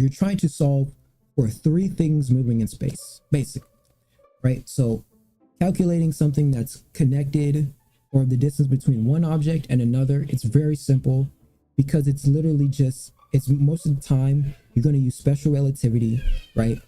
you're trying to solve for three things moving in space, basically, right? So calculating something that's connected, or the distance between one object and another, it's very simple because it's literally just, it's most of the time you're going to use special relativity, right?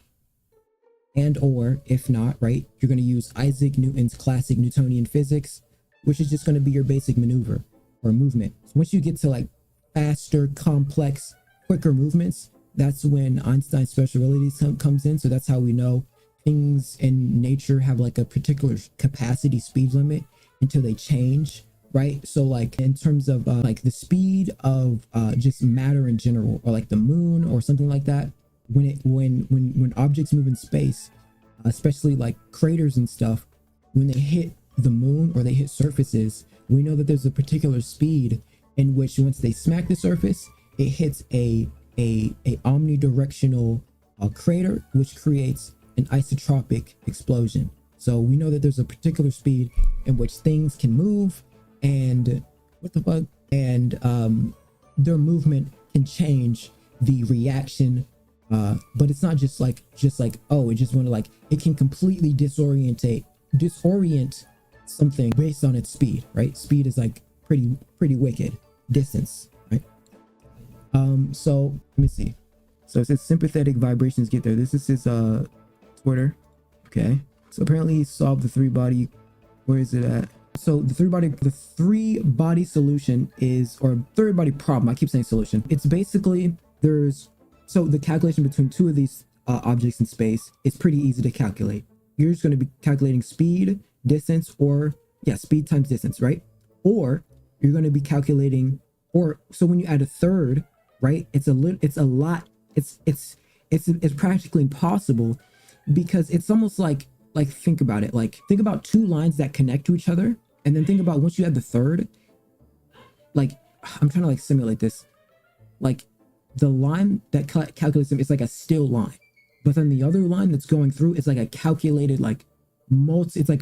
And or if not, right, you're going to use Isaac Newton's classic Newtonian physics, which is just going to be your basic maneuver or movement. So once you get to like faster, complex, quicker movements, that's when Einstein's special relativity comes in. So that's how we know things in nature have like a particular capacity speed limit until they change, right? So like in terms of like the speed of just matter in general, or like the moon or something like that, when objects move in space, especially like craters and stuff, when they hit the moon or they hit surfaces, we know that there's a particular speed in which once they smack the surface, it hits a omnidirectional crater, which creates an isotropic explosion. So we know that there's a particular speed in which things can move, and their movement can change the reaction. But it's not just like oh, it just want to like, it can completely disorient something based on its speed, right? Speed is like pretty wicked. Distance, right? So let me see. So it says sympathetic vibrations get there. This is his Twitter. Okay. So apparently he solved the three body. Where is it at? So the three body solution is, or third body problem. I keep saying solution. It's basically so the calculation between two of these objects in space is pretty easy to calculate. You're just going to be calculating speed, distance, or speed times distance, right? Or you're going to be calculating, or so when you add a third, right? It's practically impossible, because it's almost like think about it. Like think about two lines that connect to each other, and then think about once you add the third. Like I'm trying to like simulate this. Like the line that calculates them is like a still line, but then the other line that's going through is like a calculated like it's like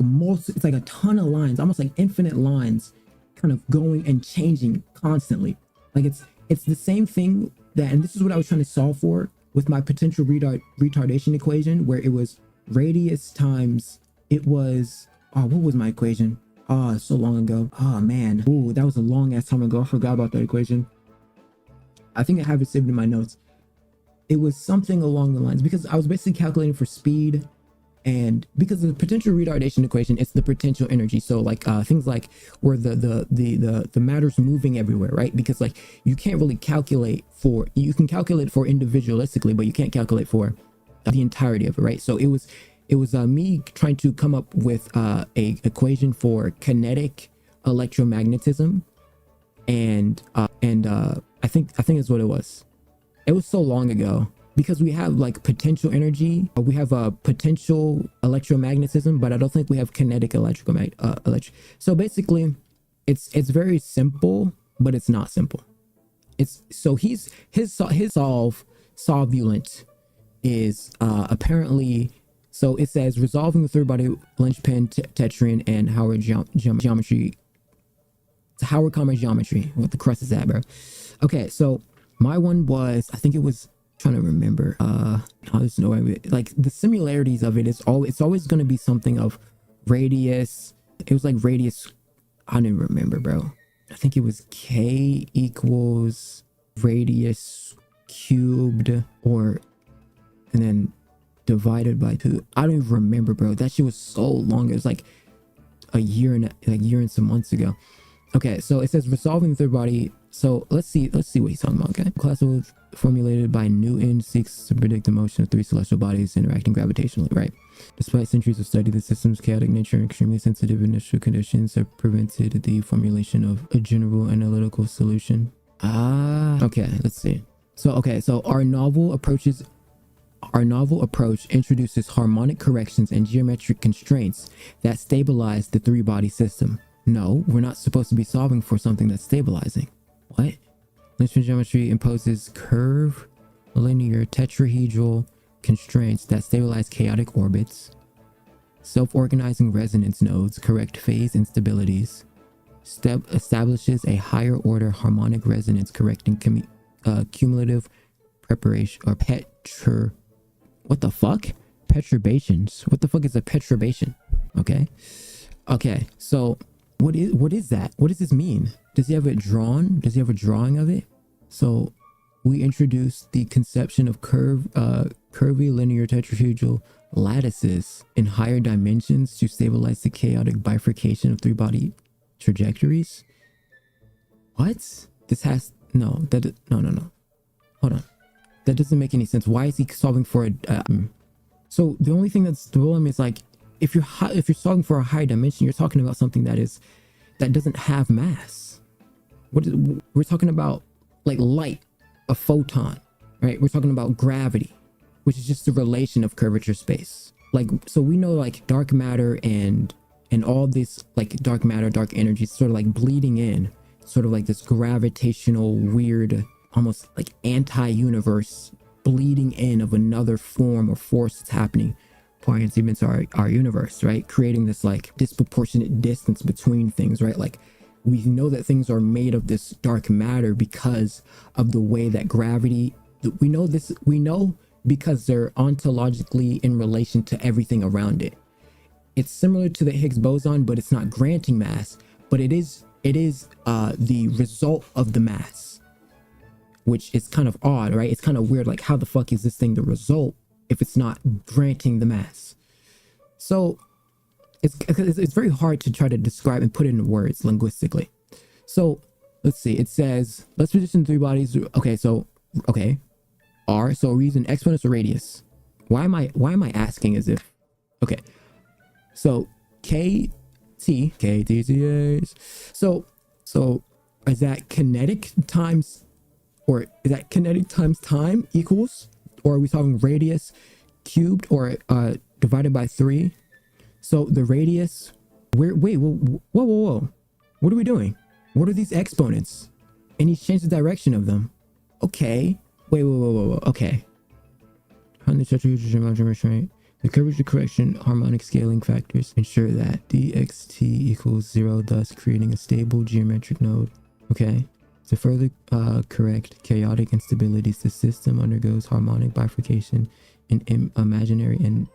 a ton of lines, almost like infinite lines, kind of going and changing constantly. Like it's the same thing that, and this is what I was trying to solve for with my potential retardation equation, where it was radius times, it was, what was my equation? So long ago. Man. Ooh, that was a long ass time ago. I forgot about that equation. I think I have it saved in my notes. It was something along the lines, because I was basically calculating for speed, and because the potential retardation equation, it's the potential energy. So like things like where the matter's moving everywhere, right? Because like you can't really calculate for, you can calculate for individualistically, but you can't calculate for the entirety of it, right? So it was me trying to come up with a equation for kinetic electromagnetism, and I think that's what it was. It was so long ago, because we have like potential energy, we have a potential electromagnetism, but I don't think we have kinetic so basically it's very simple, but it's not simple. It's so his solvulant is apparently, so it says resolving the third body linchpin tetrine and Howard geometry. It's Howard comma geometry. What the crust is that, bro? Okay, so my one was, I think it was, trying to remember, there's no way, like the similarities of it is it's always going to be something of radius. It was like radius, I don't even remember, bro. I think it was k equals radius cubed, and then divided by 2. I don't even remember, bro. That shit was so long. It was like a year and some months ago. Okay, so it says resolving the third body. So let's see what he's talking about. Okay, classical formulated by Newton seeks to predict the motion of three celestial bodies interacting gravitationally, right? Despite centuries of study, the system's chaotic nature and extremely sensitive initial conditions have prevented the formulation of a general analytical solution. Okay, let's see. So our novel approach introduces harmonic corrections and geometric constraints that stabilize the three-body system. No, we're not supposed to be solving for something that's stabilizing. What? Linchpin geometry imposes curve, linear, tetrahedral constraints that stabilize chaotic orbits. Self-organizing resonance nodes correct phase instabilities. Establishes a higher order harmonic resonance correcting cumulative preparation or what the fuck? Perturbations. What the fuck is a perturbation? Okay. Okay. So what is that? What does this mean? Does he have it drawn? Does he have a drawing of it? So we introduced the conception of curvy linear tetrahedral lattices in higher dimensions to stabilize the chaotic bifurcation of three-body trajectories. What? This has no. Hold on. That doesn't make any sense. Why is he solving for a? So the only thing that's throwing is like, if you're solving for a higher dimension, you're talking about something that doesn't have mass. We're talking about like light, a photon, right? We're talking about gravity, which is just the relation of curvature space. Like, so we know like dark matter and all this like dark matter, dark energy sort of like bleeding in, sort of like this gravitational weird, almost like anti-universe bleeding in of another form or force that's happening points even to our universe, right? Creating this like disproportionate distance between things, right? Like we know that things are made of this dark matter because of the way that gravity, we know because they're ontologically in relation to everything around it. It's similar to the Higgs boson, but it's not granting mass, but it is the result of the mass, which is kind of odd, right? It's kind of weird. Like, how the fuck is this thing the result if it's not granting the mass? So it's very hard to try to describe and put it in words linguistically. So let's see. It says, let's position three bodies. Okay. R. So we're using exponents or radius. Why am I asking as if, okay. So KTCAs. So is that kinetic times, or is that kinetic times time equals, or are we talking radius cubed or divided by 3? So the radius, whoa. What are we doing? What are these exponents? And he's changed the direction of them. Okay. Wait. Okay. The curvature correction harmonic scaling factors ensure that dxt equals 0, thus creating a stable geometric node. Okay. To further correct chaotic instabilities, the system undergoes harmonic bifurcation in imaginary and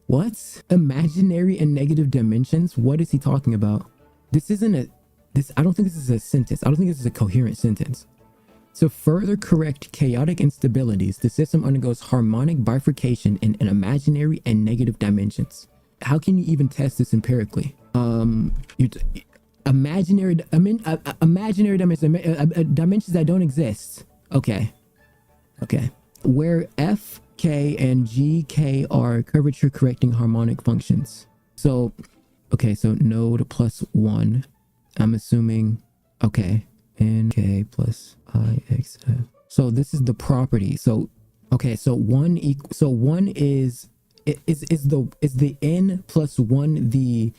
what? Imaginary and negative dimensions? What is he talking about? I don't think this is a sentence. I don't think this is a coherent sentence. To further correct chaotic instabilities, the system undergoes harmonic bifurcation in imaginary and negative dimensions. How can you even test this empirically? Imaginary dimensions that don't exist. Okay. Where F, K, and G, K are curvature correcting harmonic functions. So, okay, so node plus 1. I'm assuming, okay, and K plus I X F. So this is the property. So, okay, so one is the n plus 1 the,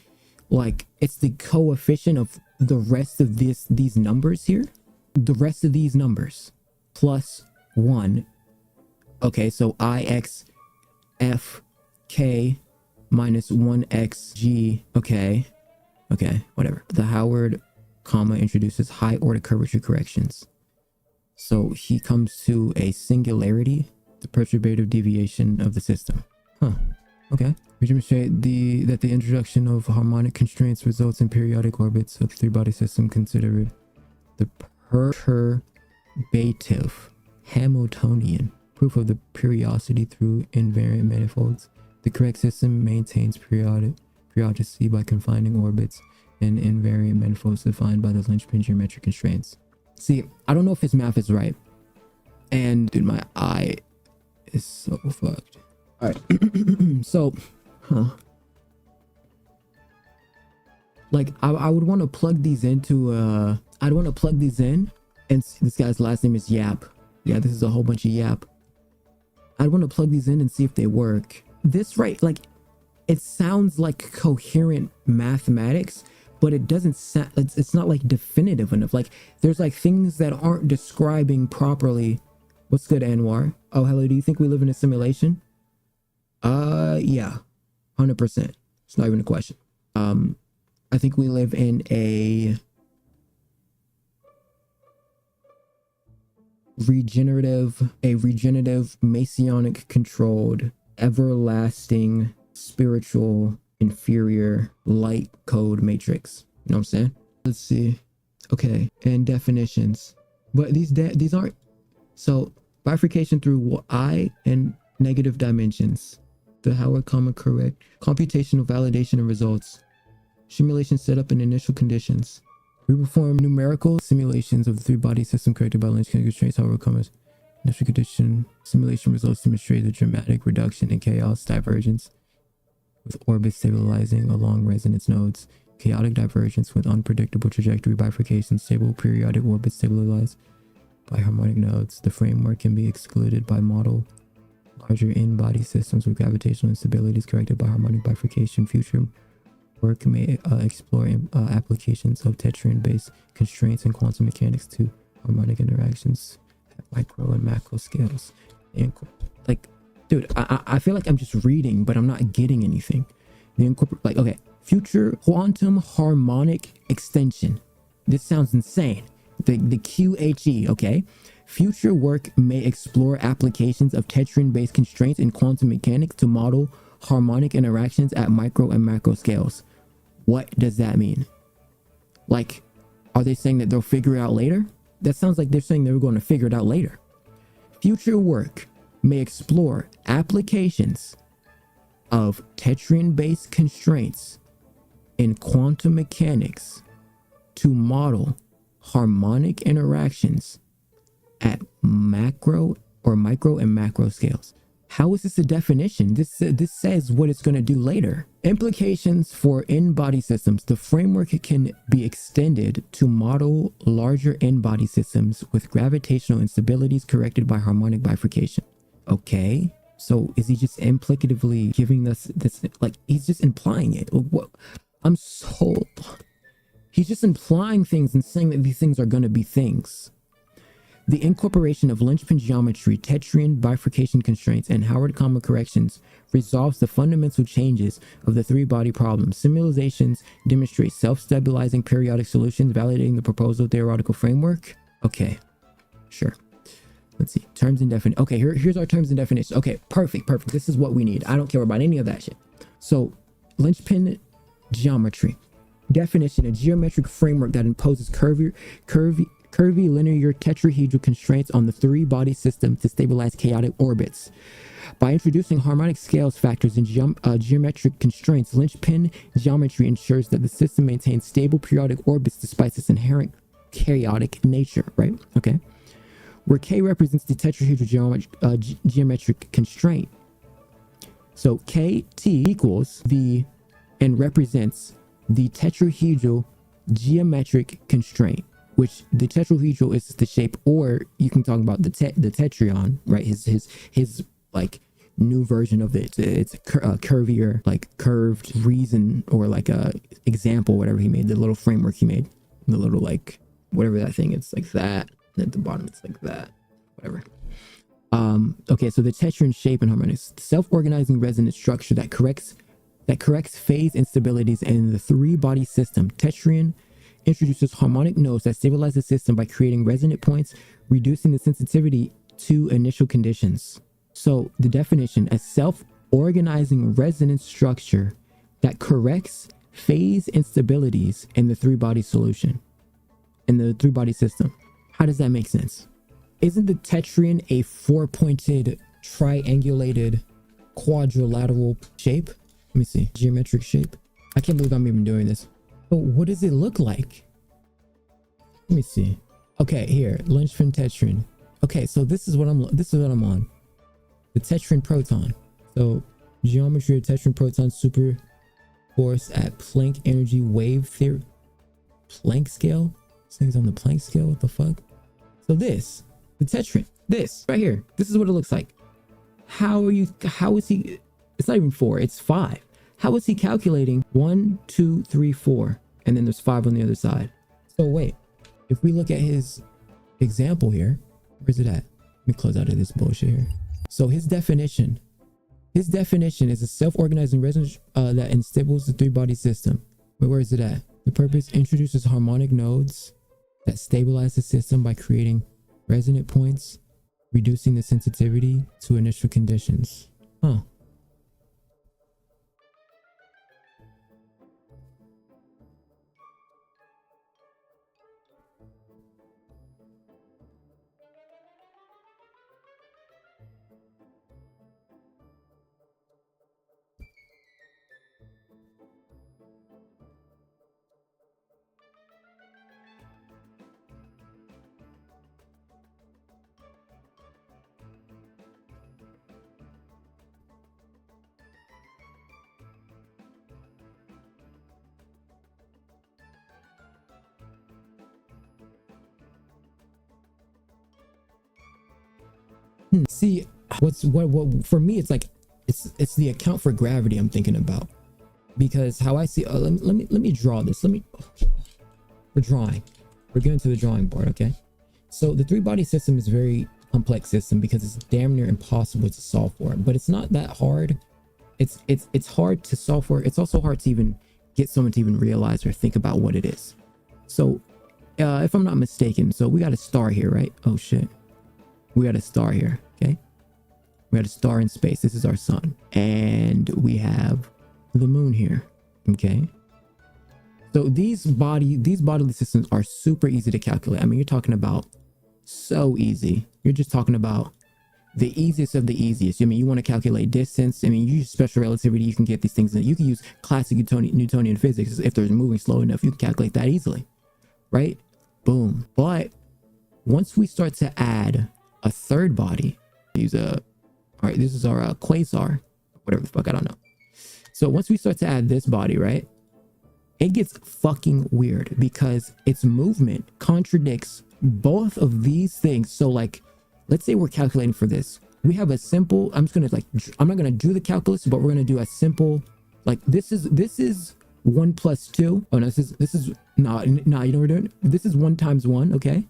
like, it's the coefficient of the rest of these numbers here? The rest of these numbers plus 1. Okay, so ix f k minus 1x g. Okay, whatever. The Howard comma introduces high order curvature corrections. So he comes to a singularity, the perturbative deviation of the system. Okay. We demonstrate that the introduction of harmonic constraints results in periodic orbits of the three-body system considered the perturbative Hamiltonian proof of the periodicity through invariant manifolds. The correct system maintains periodicity by confining orbits and invariant manifolds defined by the linchpin geometric constraints. See, I don't know if his math is right. And dude, my eye is so fucked. All right. So, like I would want to plug these into I'd want to plug these in, and this guy's last name is Yap. Yeah, this is a whole bunch of Yap. I'd want to plug these in and see if they work. This, right, like, it sounds like coherent mathematics, but it doesn't sound, it's not like definitive enough. Like, there's like things that aren't describing properly. What's good, Anwar? Oh, hello, do you think we live in a simulation? Yeah, 100%. It's not even a question. I think we live in a regenerative, Masonic controlled, everlasting, spiritual, inferior, light code matrix. You know what I'm saying? Let's see. Okay, and definitions. But these aren't. So bifurcation through I and negative dimensions. The Howard comma correct. Computational validation and results. Simulation setup and initial conditions. We perform numerical simulations of the three-body system corrected by Lynch constraints. Howard commas. Initial condition simulation results demonstrate a dramatic reduction in chaos divergence with orbits stabilizing along resonance nodes. Chaotic divergence with unpredictable trajectory bifurcation. Stable periodic orbits stabilized by harmonic nodes. The framework can be excluded by model larger in-body systems with gravitational instabilities corrected by harmonic bifurcation. Future work may explore applications of Tetrane-based constraints and quantum mechanics to harmonic interactions at micro and macro scales. And like, dude, I feel like I'm just reading, but I'm not getting anything. The incorporate, like, okay, future quantum harmonic extension. This sounds insane. The QHE, okay? Future work may explore applications of Tetrane-based constraints in quantum mechanics to model harmonic interactions at micro and macro scales. What does that mean? Like, are they saying that they'll figure it out later? That sounds like they're saying they were going to figure it out later. Future work may explore applications of Tetrane-based constraints in quantum mechanics to model harmonic interactions at macro or micro and macro scales. How is this a definition? This says what it's going to do later. Implications for in-body systems. The framework can be extended to model larger in-body systems with gravitational instabilities corrected by harmonic bifurcation. Okay, so is he just implicatively giving us this? Like, he's just implying it. What? I'm sold. He's just implying things and saying that these things are going to be things. The incorporation of linchpin geometry, Tetrane bifurcation constraints, and Howard comma corrections resolves the fundamental changes of the three-body problem. Simulations demonstrate self-stabilizing periodic solutions, validating the proposal theoretical framework. Okay, sure. Let's see. Terms and definitions. Okay, here's our terms and definitions. Okay, perfect. This is what we need. I don't care about any of that shit. So, linchpin geometry. Definition: a geometric framework that imposes curvy linear tetrahedral constraints on the three-body system to stabilize chaotic orbits. By introducing harmonic scales factors and geometric constraints, linchpin geometry ensures that the system maintains stable periodic orbits despite its inherent chaotic nature, right? Okay. Where K represents the tetrahedral geometric constraint. So KT equals and represents the tetrahedral geometric constraint, which the tetrahedral is the shape, or you can talk about the tetryon, right? His like new version of it. It's curvier, like curved reason, or like a example, whatever he made, the little framework he made, the little like whatever that thing. It's like that, and at the bottom it's like that, whatever. Okay, so the tetryon shape and harmonics, self-organizing resonance structure that corrects phase instabilities in the three-body system. Tetryon introduces harmonic nodes that stabilize the system by creating resonant points, reducing the sensitivity to initial conditions. So the definition: a self-organizing resonance structure that corrects phase instabilities in the three-body solution, in the three-body system. How does that make sense? Isn't the tetryon a four-pointed, triangulated, quadrilateral shape? Let me see. Geometric shape. I can't believe I'm even doing this. But what does it look like? Let me see. Okay, here, linchpin tetryon. Okay, so this is what I'm on. The tetryon proton. So geometry of tetryon proton super force at Planck energy wave theory. Planck scale? This thing's on the Planck scale. What the fuck? So this, the tetryon, this right here. This is what it looks like. How is he? It's not even 4, it's 5. How is he calculating 1, 2, 3, 4, and then there's 5 on the other side? So wait, if we look at his example here, where's it at? Let me close out of this bullshit here. So his definition is a self-organizing resonance that instables the three-body system. Where is it at? The purpose: introduces harmonic nodes that stabilize the system by creating Resonant points, reducing the sensitivity to initial conditions. Huh. See, what for me, it's like it's the account for gravity I'm thinking about, because how I see, let me draw this. We're drawing. We're getting to the drawing board, okay? So the three-body system is a very complex system because it's damn near impossible to solve for, but it's not that hard. It's hard to solve for. It's also hard to even get someone to even realize or think about what it is. So if I'm not mistaken, so we got a star here, right? Oh shit. We got a star here, okay? We got a star in space. This is our sun. And we have the moon here, okay? So these bodily systems are super easy to calculate. I mean, you're talking about so easy. You're just talking about the easiest of the easiest. I mean, you want to calculate distance. I mean, you use special relativity. You can get these things. You can use classic Newtonian physics. If they're moving slow enough, you can calculate that easily, right? Boom. But once we start to add a third body, all right, this is our quasar, whatever the fuck, I don't know. So once we start to add this body, right, it gets fucking weird because its movement contradicts both of these things. So like, let's say we're calculating for this. We have a simple, I'm not gonna do the calculus, but we're gonna do a simple, like this is 1 plus 2. Oh no, this is nah, you know what we're doing? This is 1 times 1, okay?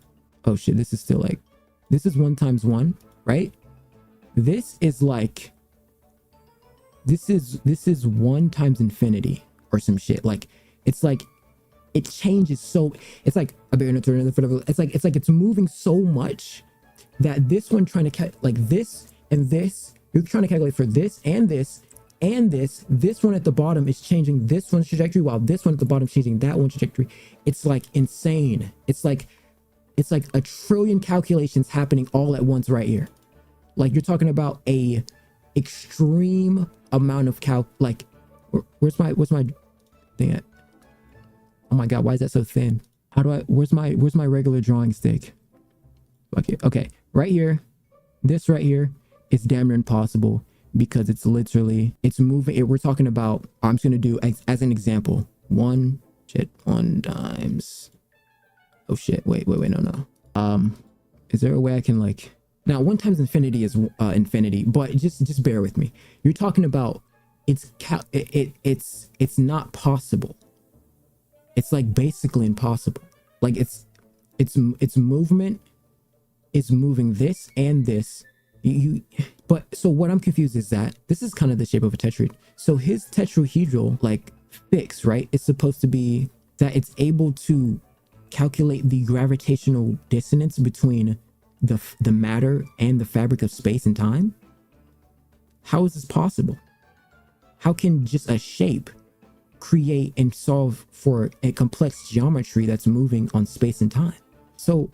Oh shit, this is still like, this is 1 times 1, right? This is like, this is 1 times infinity or some shit. Like, it's like, it changes so, it's like, it's like it's moving so much that this one trying to, like this and this, you're trying to calculate for this and this and this one at the bottom is changing this one's trajectory while this one at the bottom is changing that one's trajectory. It's like insane. It's like a trillion calculations happening all at once right here. Like you're talking about a extreme amount of like where's my thing at? Oh my god, why is that so thin? How do I, where's my regular drawing stick? Okay, right here, this right here is damn near impossible because it's literally, it's moving. We're talking about, I'm just gonna do as an example, 1 times, oh shit, wait, no. Is there a way I can like, now 1 times infinity is infinity, but just bear with me. You're talking about, it's not possible. It's like basically impossible. Like its movement is moving this and this. But so what I'm confused is that this is kind of the shape of a tetrahedron. So his tetrahedral like fix, right? It's supposed to be that it's able to calculate the gravitational dissonance between the matter and the fabric of space and time. How is this possible? How can just a shape create and solve for a complex geometry that's moving on space and time? So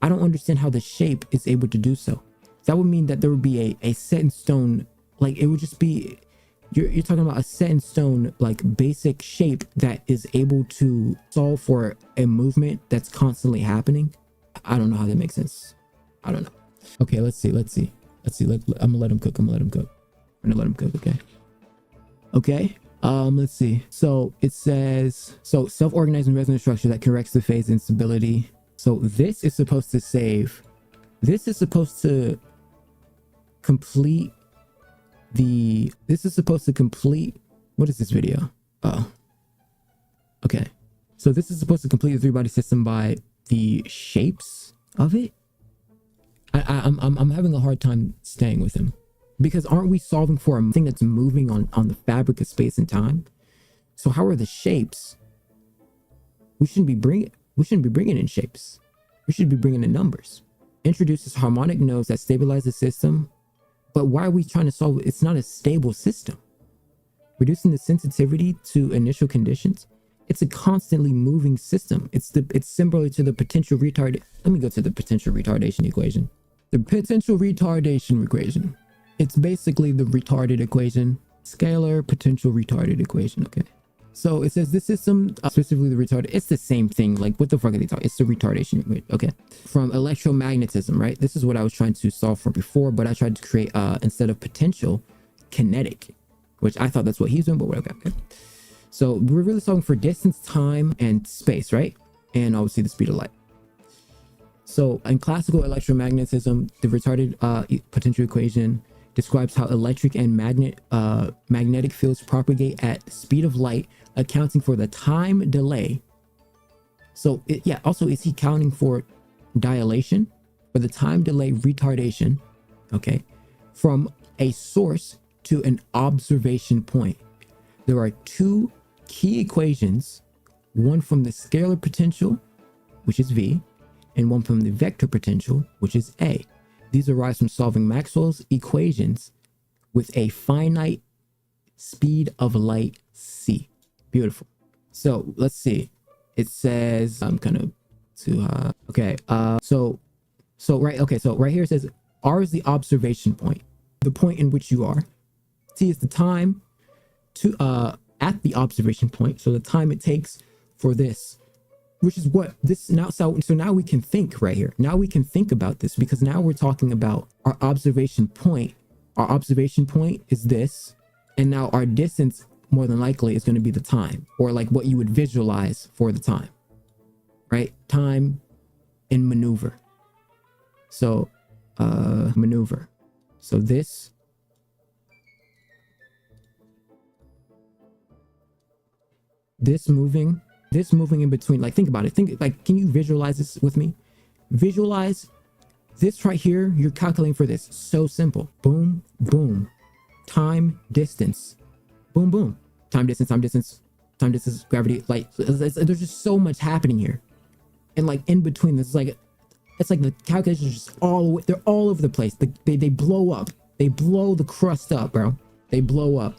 I don't understand how the shape is able to do so. That would mean that there would be a set in stone, like it would just be, you're talking about a set in stone, like basic shape that is able to solve for a movement that's constantly happening. I don't know how that makes sense. I don't know. Okay, let's see. I'm gonna let him cook. I'm gonna let him cook. Okay. Let's see. So it says, so self-organizing resonant structure that corrects the phase instability. So this is supposed to save, this is supposed to complete what is this video? Oh, okay. So this is supposed to complete the three-body system by the shapes of it. I'm having a hard time staying with him, because aren't we solving for a thing that's moving on the fabric of space and time? So how are the shapes? We shouldn't be bringing in shapes. We should be bringing in numbers. introduces harmonic nodes that stabilize the system. But why are we trying to solve it? It's not a stable system. Reducing the sensitivity to initial conditions. It's a constantly moving system. It's similar to the potential retard. Let me go to the potential retardation equation. The potential retardation equation. It's basically the retarded equation. Scalar potential retarded equation. Okay. So it says this system, specifically the retarded, it's the same thing. Like, what the fuck are they talking? It's the retardation equation. Okay. From electromagnetism, right? This is what I was trying to solve for before, but I tried to create, instead of potential, kinetic, which I thought that's what he's doing, but whatever. Okay. So we're really solving for distance, time, and space, right? And obviously the speed of light. So in classical electromagnetism, the retarded potential equation describes how electric and magnetic fields propagate at the speed of light, accounting for the time delay. So also, is he counting for dilation, or the time delay retardation, okay, from a source to an observation point? There are two key equations, one from the scalar potential, which is V, and one from the vector potential, which is A. These arise from solving Maxwell's equations with a finite speed of light c. Beautiful. So let's see. It says, I'm kind of too high. Okay. So right here it says R is the observation point, the point in which you are. T is the time to at the observation point, so the time it takes for this, which is what this now. So now we can think right here. Now we can think about this, because now we're talking about our observation point. Our observation point is this, and now our distance more than likely is going to be the time, or like what you would visualize for the time, right? Time in maneuver. So maneuver. So this moving in between, like, think about it. Like, can you visualize this with me? Visualize this right here. You're calculating for this. So simple. Boom, boom. Time, distance. Boom, boom. Time, distance, time, distance, time, distance, gravity, light. There's just so much happening here. And like in between, this is like, it's like the calculations are just they're all over the place. They blow up. They blow the crust up, bro. They blow up.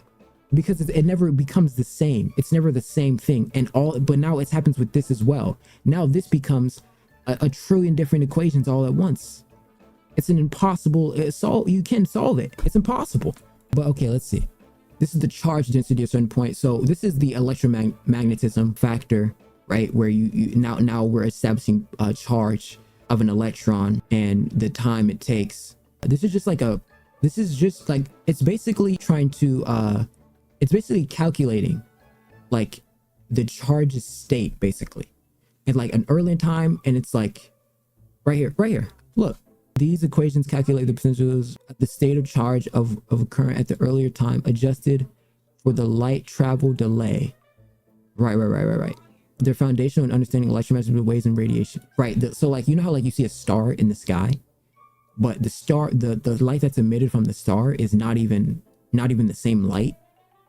Because it never becomes the same. It's never the same thing. But now it happens with this as well. Now this becomes a trillion different equations all at once. It's an impossible you can solve it. It's impossible. But okay, let's see. This is the charge density at a certain point. So this is the electromagnetism factor, right? Where you now we're establishing a charge of an electron and the time it takes. This is just like it's basically trying to it's basically calculating like the charge's state, basically, and like an early in time. And it's like right here. Look, these equations calculate the potentials at the state of charge of a current at the earlier time, adjusted for the light travel delay. Right. They're foundational in understanding electromagnetic waves and radiation. Right. So like, you know how like you see a star in the sky, but the star, the light that's emitted from the star is not even the same light.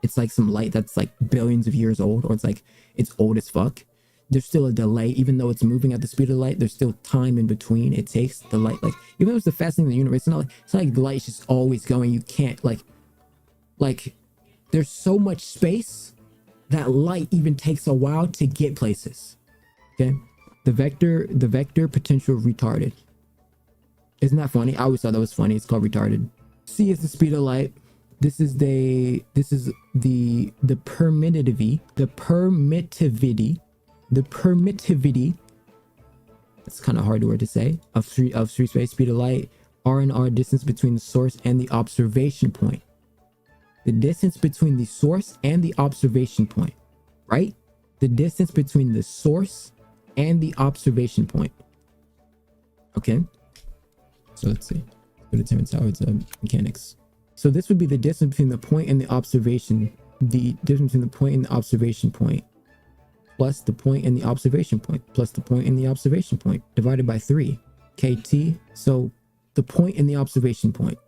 It's like some light that's like billions of years old, or it's old as fuck. There's still a delay, even though it's moving at the speed of light. There's still time in between. It takes the light, like, even though it's the fastest thing in the universe, it's not like the light's just always going. You can't like there's so much space that light even takes a while to get places. Okay, the vector potential retarded. Isn't that funny? I always thought that was funny. It's called retarded. C is the speed of light. This is the permittivity. That's kind of hard word to say. Of free space, speed of light. R and R, distance between the source and the observation point. The distance between the source and the observation point, right? The distance between the source and the observation point. Okay. So let's see. Go to Terrence Howard's mechanics. So this would be the distance between the point and the observation, point, plus the point and the observation point, plus the point and the observation point, divided by 3, kt. So the point and the observation point,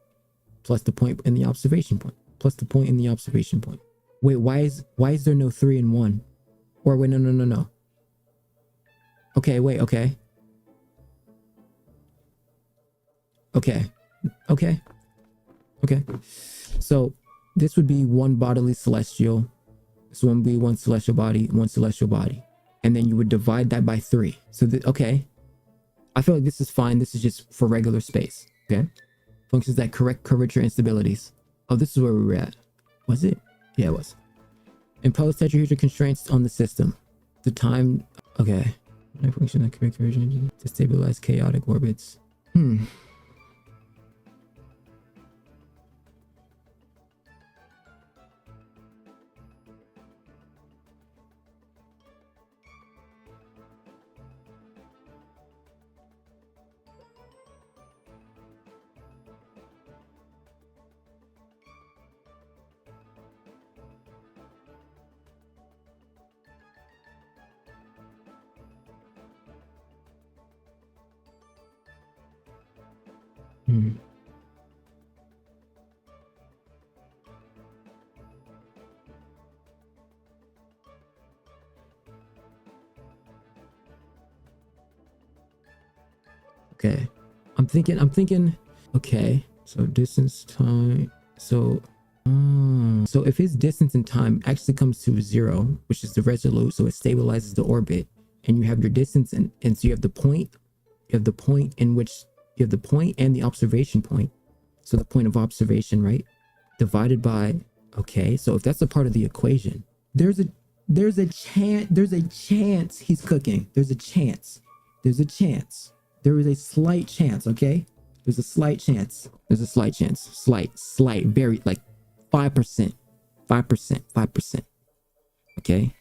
plus the point and the observation point, plus the point and the observation point. Wait, why is there no 3 and 1? Or wait, no. Okay, wait, okay. Okay. Okay. Okay. So this would be one bodily celestial. This one would be one celestial body, one celestial body. And then you would divide that by 3. So, okay. I feel like this is fine. This is just for regular space. Okay. Functions that correct curvature instabilities. Oh, this is where we were at. Was it? Yeah, it was. Impose tetrahedral constraints on the system. The time. Okay. Function that correct curvature to stabilize chaotic orbits. Okay. I'm thinking, okay. So distance, time. So if his distance and time actually comes to 0, which is the resolute, so it stabilizes the orbit, and you have your distance and so you have the point in which you have the point and the observation point. So the point of observation, right? Divided by, okay. So if that's a part of the equation, there's a chance he's cooking. There's a chance. There is a slight chance, okay? There's a slight chance. Slight, very, like 5%. Okay.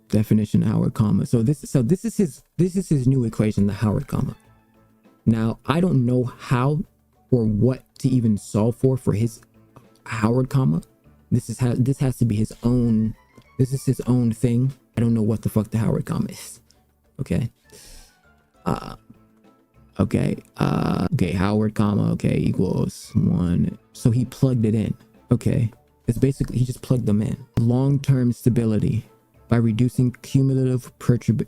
Definition Howard comma. So this is his new equation, the Howard comma. Now, I don't know how or what to even solve for his Howard comma. This has to be his own. This is his own thing. I don't know what the fuck the Howard comma is. Okay. Howard comma, okay, equals 1. So he plugged it in. Okay. It's basically, he just plugged them in. Long-term stability by reducing cumulative perturbation.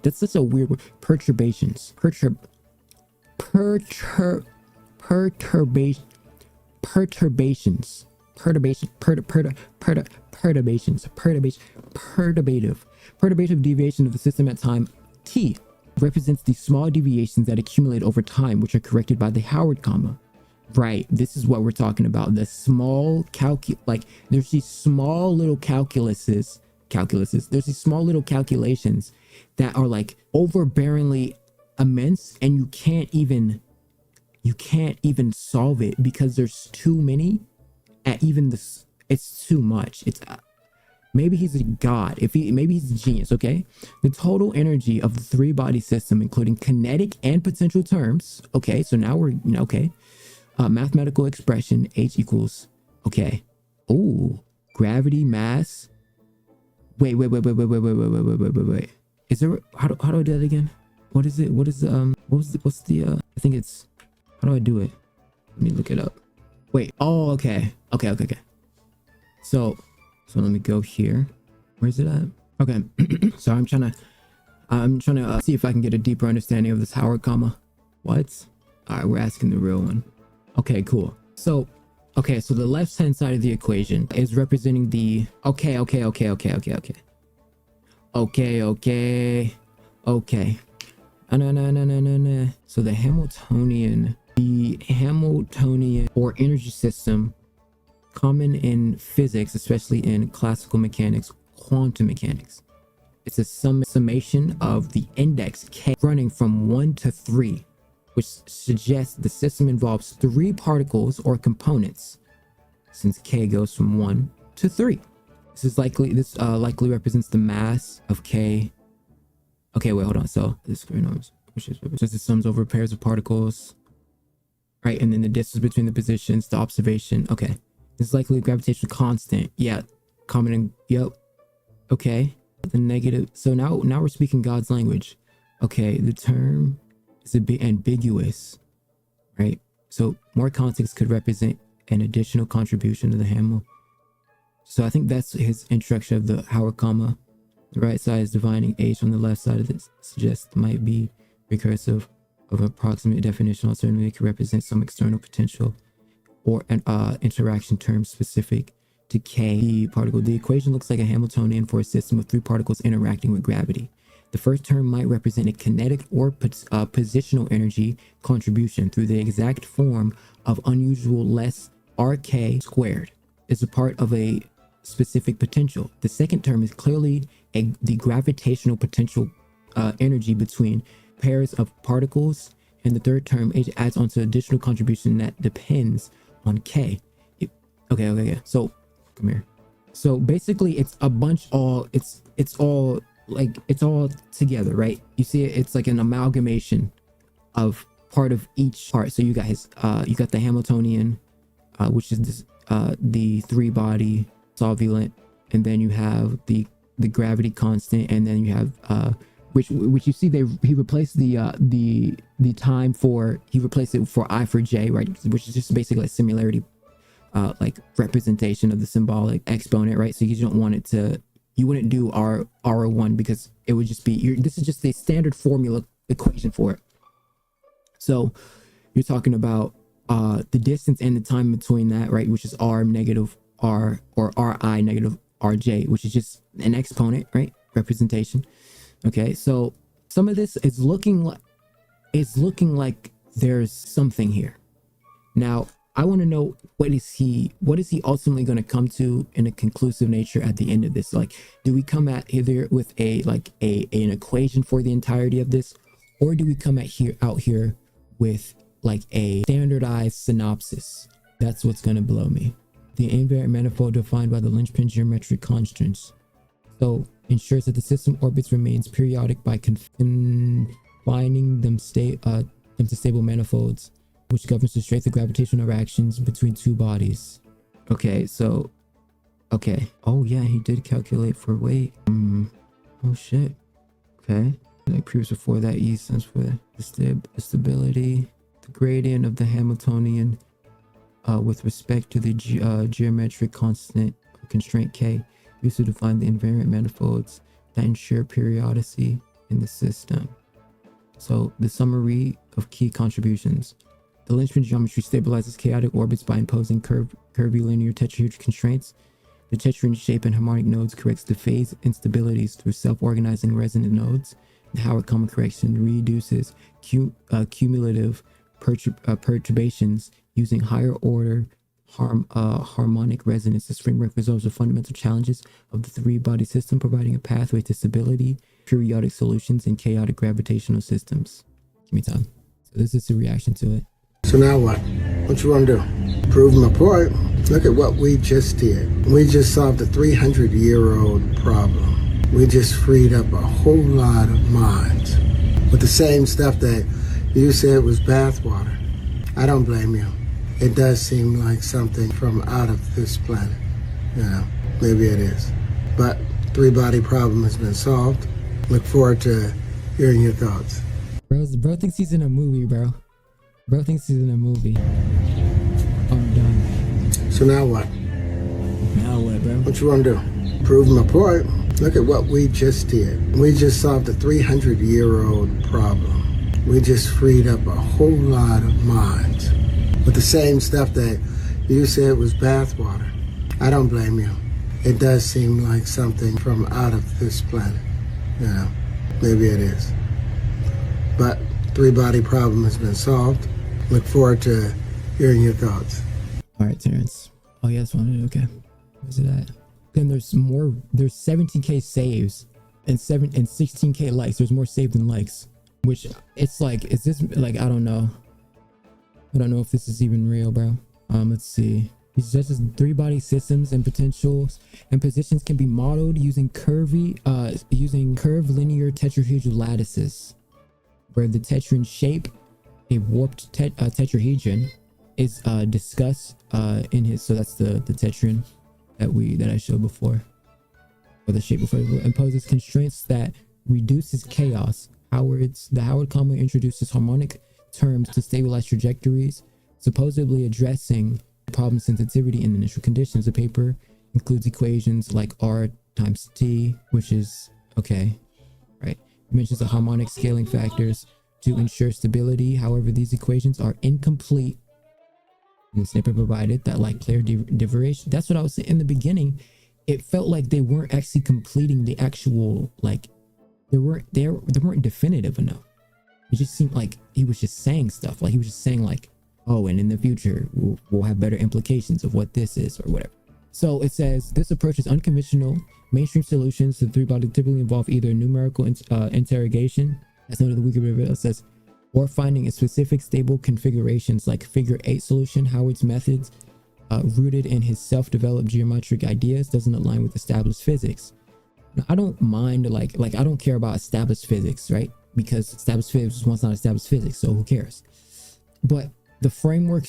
That's such a weird word. Perturbations. Perturbations. Perturbative deviation of the system at time t represents the small deviations that accumulate over time, which are corrected by the Howard comma. Right, this is what we're talking about. The small like there's these small little calculuses. There's these small little calculations that are like overbearingly immense, and you can't even solve it because there's too many. At even this, it's too much. It's maybe he's a god. Maybe he's a genius. Okay, the total energy of the 3-body system, including kinetic and potential terms. Okay, so now we're okay. Mathematical expression H equals, okay. Oh, gravity, mass. Wait. Is there, how do I do that again? What is it? What's the I think it's, how do I do it? Let me look it up. Wait. Oh, okay. So let me go here. Where's it at? Okay. So I'm trying to see if I can get a deeper understanding of this Howard comma. What? All right, we're asking the real one. Okay, cool. So the left hand side of the equation is representing the okay. No. So the Hamiltonian or energy system, common in physics, especially in classical mechanics, quantum mechanics. It's a summation of the index k running from 1 to 3, which suggests the system involves 3 particles or components, since k goes from 1 to 3. This likely represents the mass of k. Okay, wait, hold on. So this square norms, which is just the sums over pairs of particles, right? And then the distance between the positions, the observation. Okay, this is likely a gravitational constant. Yeah, common in, yep. Okay, the negative. So now we're speaking God's language. Okay, the term is a bit ambiguous, right? So more context could represent an additional contribution to the Hamiltonian. So I think that's his introduction of the Howard comma. The right side is dividing H on the left side of this, suggests might be recursive. of approximate definition. Alternatively, it could represent some external potential or an interaction term specific to K particle. The equation looks like a Hamiltonian for a system of three particles interacting with gravity. The first term might represent a kinetic or positional energy contribution through the exact form of unusual less RK squared is a part of a specific potential. The second term is clearly the gravitational potential energy between pairs of particles, and the third term adds on to additional contribution that depends on K. Okay. So come here. So basically, it's a bunch. It's all together, right? You see it. It's like an amalgamation of part of each part. So you got you got the Hamiltonian, which is this, the three body solvent, and then you have the gravity constant, and then you have which you see he replaced the time for, he replaced it for I for J, right? Which is just basically a similarity like representation of the symbolic exponent, right? So you don't want it to, you wouldn't do R1 because it would just be, this is just the standard formula equation for it. So you're talking about the distance and the time between that, right? Which is R negative R, or Ri negative Rj, which is just an exponent, right? Representation. Okay, so some of this is looking like there's something here. Now, I want to know, what is he ultimately going to come to in a conclusive nature at the end of this? Like, do we come at either with an equation for the entirety of this, or do we come out here with like a standardized synopsis? That's what's going to blow me. The invariant manifold defined by the linchpin geometric constants. So ensures that the system orbits remains periodic by confining them to stable manifolds, which governs the strength of gravitational interactions between two bodies. Okay, so okay. Oh yeah, he did calculate for weight. Oh shit. Okay. Like previous before that, E stands for the stability, the gradient of the Hamiltonian with respect to the geometric constant constraint K, used to define the invariant manifolds that ensure periodicity in the system. So the summary of key contributions. The linchpin geometry stabilizes chaotic orbits by imposing curvilinear tetrahedral constraints. The tetrahedron shape and harmonic nodes corrects the phase instabilities through self-organizing resonant nodes. The Howard common correction reduces cumulative perturbations using higher order harmonic resonance. This framework resolves the fundamental challenges of the three-body system, providing a pathway to stability, periodic solutions, and chaotic gravitational systems. Give me time. So this is the reaction to it. So now what? What you want to do? Prove my point? Look at what we just did. We just solved a 300-year-old problem. We just freed up a whole lot of minds with the same stuff that you said was bathwater. I don't blame you. It does seem like something from out of this planet. Yeah, maybe it is. But three-body problem has been solved. Look forward to hearing your thoughts. Bro thinks he's in a movie, bro. Bro thinks he's in a movie. I'm done. So now what? Now what, bro? What you want to do? Prove my point? Look at what we just did. We just solved a 300-year-old problem. We just freed up a whole lot of minds with the same stuff that you said was bathwater. I don't blame you. It does seem like something from out of this planet. Yeah, maybe it is. But three-body problem has been solved. Look forward to hearing your thoughts. All right, Terrance. Oh yeah, that's one. Okay. Where's it at? Then there's more. There's 17K saves and 16K likes. There's more saved than likes. Which it's like, is this like, I don't know. I don't know if this is even real, bro. Let's see. He suggests three-body systems and potentials and positions can be modeled using curved linear tetrahedral lattices, where the tetrahedron shape, a warped tetrahedron, is discussed in his. So that's the tetrahedron that I showed before, or the shape before. It imposes constraints that reduces chaos. The Howard common introduces harmonic terms to stabilize trajectories, supposedly addressing problem sensitivity in initial conditions. The paper includes equations like R times T, which is okay, right? It mentions the harmonic scaling factors to ensure stability. However, these equations are incomplete. And the snippet provided that like clear derivation. That's what I was saying in the beginning. It felt like they weren't actually completing the actual, like they weren't definitive enough. It just seemed like he was just saying stuff. Like he was just saying like, oh, and in the future we'll have better implications of what this is or whatever. So it says this approach is unconventional. Mainstream solutions to the three body typically involve either numerical interrogation, as noted in the Wikipedia, it says, or finding a specific stable configurations like figure 8 solution. Howard's methods, rooted in his self-developed geometric ideas, doesn't align with established physics. Now, I don't mind like I don't care about established physics, right? Because established physics was not established physics, so who cares? But the framework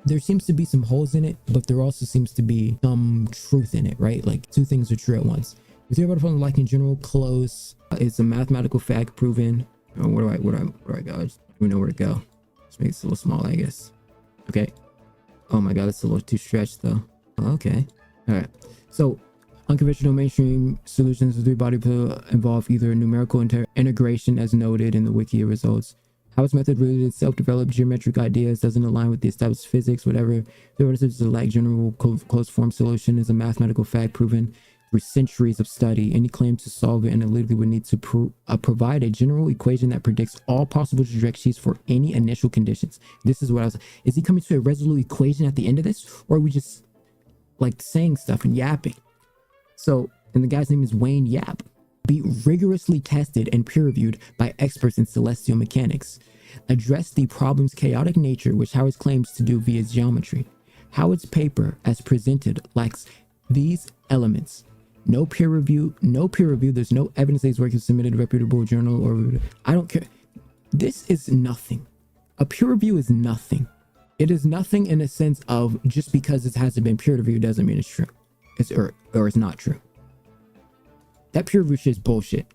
there seems to be some holes in it, but there also seems to be some truth in it, right? Like two things are true at once. The theory about the like in general close is a mathematical fact proven. Oh, where do I go? I just don't know where to go. Just make it a little small, I guess. Okay. Oh my god, it's a little too stretched though. Oh, okay. All right. So unconventional mainstream solutions of three-body involve either numerical integration, as noted in the wiki results. Howard's method rooted in self-developed geometric ideas, doesn't align with the established physics, whatever. The order to lack general closed form solution is a mathematical fact proven through centuries of study. Any claim to solve it analytically would need to provide a general equation that predicts all possible trajectories for any initial conditions. This is what I was. Is he coming to a resolute equation at the end of this, or are we just like saying stuff and yapping? So, and the guy's name is Wayne Yap. Be rigorously tested and peer-reviewed by experts in celestial mechanics. Address the problem's chaotic nature, which Howard claims to do via geometry. Howard's paper, as presented, lacks these elements. No peer review. There's no evidence that his work is submitted to a reputable journal or... I don't care. This is nothing. A peer review is nothing. It is nothing in a sense of just because it hasn't been peer reviewed doesn't mean it's true. Or it's not true. That peer review shit is bullshit.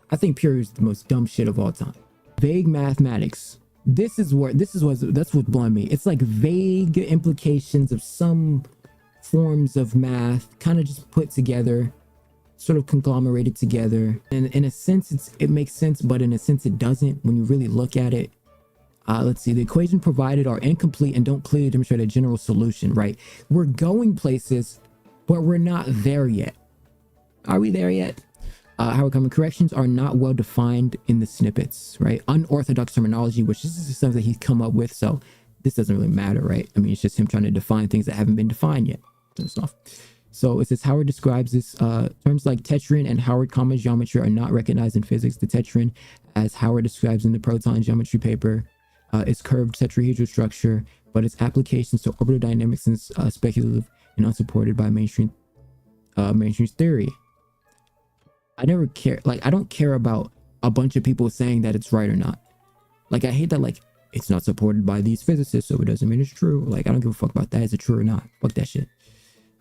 I think peer review is the most dumb shit of all time. Vague mathematics. That's what blowing me. It's like vague implications of some forms of math, kind of just put together, sort of conglomerated together. And in a sense, it makes sense, but in a sense it doesn't when you really look at it. Let's see. The equations provided are incomplete and don't clearly demonstrate a general solution, right? We're going places, but we're not there yet. Are we there yet? Howard common corrections are not well defined in the snippets, right? Unorthodox terminology, which this is something that he's come up with, so this doesn't really matter, right? I mean, it's just him trying to define things that haven't been defined yet and stuff. So it says Howard describes this terms like tetrane and Howard common geometry are not recognized in physics. The tetrane, as Howard describes in the proton geometry paper, is curved tetrahedral structure, but its applications to orbital dynamics is speculative and unsupported by mainstream theory. I never care. Like, I don't care about a bunch of people saying that it's right or not. Like, I hate that, like, it's not supported by these physicists, so it doesn't mean it's true. Like, I don't give a fuck about that. Is it true or not? Fuck that shit.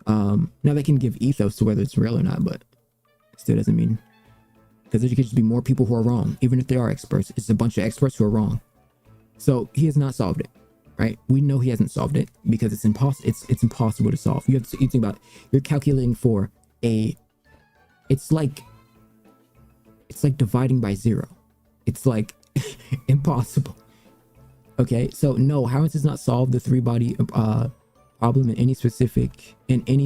Now they can give ethos to whether it's real or not, but it still doesn't mean, because there could just be more people who are wrong. Even if they are experts, it's a bunch of experts who are wrong. So he has not solved it, right? We know he hasn't solved it because it's impossible. It's impossible to solve. You think about it. You're calculating for it's like dividing by 0. It's like impossible. Okay, so no, Howard does not solve the three-body problem in any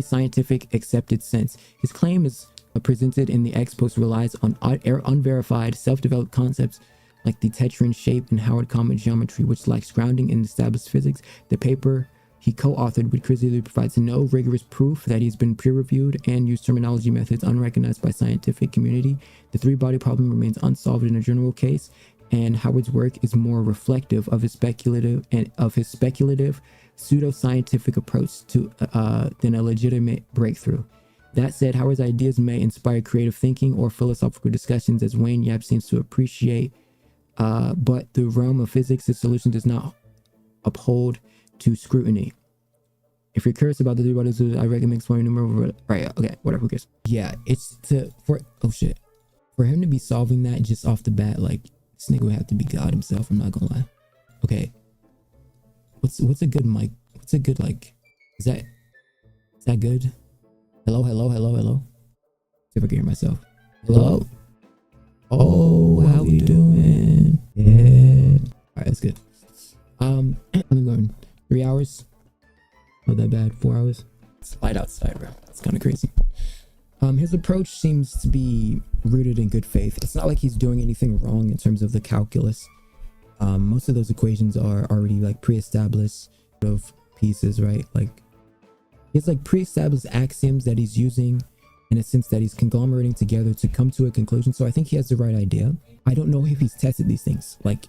scientific accepted sense. His claim is presented in the ex post relies on unverified self-developed concepts like the tetrane shape and Howard common geometry, which lacks grounding in established physics. The paper he co-authored with Crisley provides no rigorous proof that he's been peer-reviewed and used terminology methods unrecognized by scientific community. The three-body problem remains unsolved in a general case, and Howard's work is more reflective of his speculative pseudo-scientific approach to than a legitimate breakthrough. That said, Howard's ideas may inspire creative thinking or philosophical discussions, as Wayne Yap seems to appreciate, but the realm of physics, his solution does not uphold to scrutiny. If you're curious about the three bodies, I recommend exploring numerous. Right, okay, whatever, who cares? Yeah, it's for him to be solving that just off the bat, like, this nigga would have to be God himself, I'm not gonna lie. Okay, what's a good mic? What's a good, like, is that good? Hello. See if I can hear myself. Hello. Oh, how we doing? Yeah. All right, that's good. I'm going 3 hours. Not that bad. 4 hours. It's light outside, bro. It's kind of crazy. His approach seems to be rooted in good faith. It's not like he's doing anything wrong in terms of the calculus. Most of those equations are already like pre-established of pieces, right? Like he has like pre-established axioms that he's using in a sense that he's conglomerating together to come to a conclusion. So I think he has the right idea. I don't know if he's tested these things. Like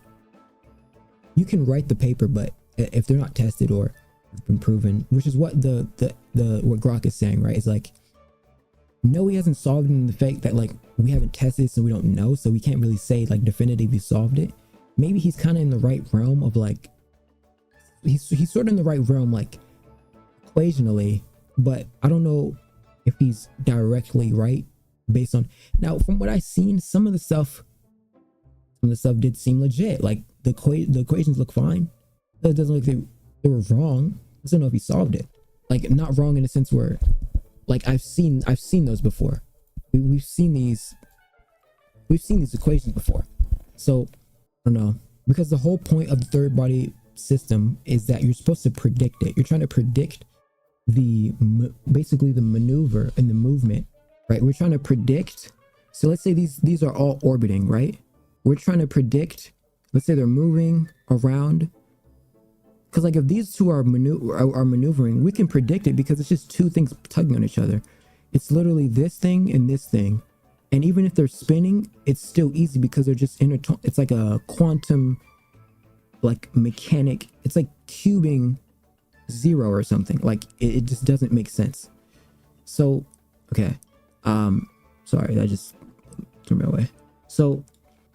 you can write the paper, but if they're not tested or been proven, which is what what Grok is saying, right? It's like, no, he hasn't solved it in the fact that like we haven't tested it, so we don't know, so we can't really say like definitively solved it. Maybe he's kind of in the right realm of like he's sort of in the right realm like equationally, but I don't know if he's directly right based on now from what I've seen. Some of the stuff did seem legit. Like the equations look fine. It doesn't look like they were wrong. I don't know if he solved it. Like not wrong in a sense where like I've seen those before. We've seen these equations before. So I don't know, because the whole point of the third body system is that you're supposed to predict it. You're trying to predict basically the maneuver and the movement, right? We're trying to predict. So let's say these are all orbiting, right? We're trying to predict. Let's say they're moving around. Because like if these two are maneuvering, we can predict it because it's just two things tugging on each other. It's literally this thing and this thing. And even if they're spinning, it's still easy because they're just it's like a quantum like mechanic. It's like cubing zero or something. Like it just doesn't make sense. So okay. Sorry, that just threw me away. So